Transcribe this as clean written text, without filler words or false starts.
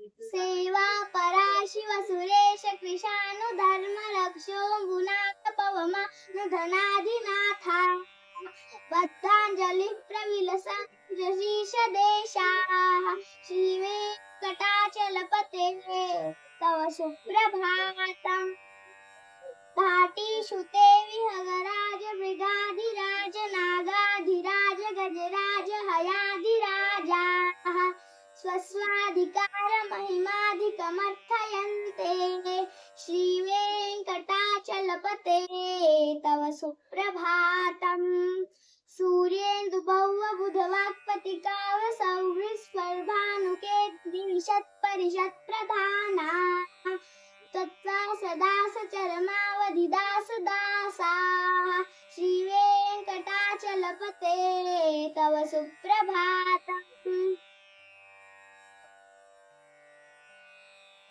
सेवा परा शिव सुरेश कृशानु धर्म रक्षो गुणाक पवमा धनाधिनाथा बद्धांजलि प्रविलसंशीष देशाः श्री वेंकटाचलपते तव सुप्रभातम् घाटीषु ते विहगराज मृगाधिराज नागाधिराज गजराज हयाधिराजाः स्वस्वाधिकार महिमाधिकमर्थयन्ते श्रीवेङ्कटाचलपते तव सुप्रभातम् सूर्येन्दुभौवबुधवाक्पतिकावसौहृस्पर्भानुके द्विषत्परिषत्प्रधानाः तत्त्वा सदा सचरमावधिदासदासाः श्रीवेङ्कटाचलपते तव सुप्रभातम्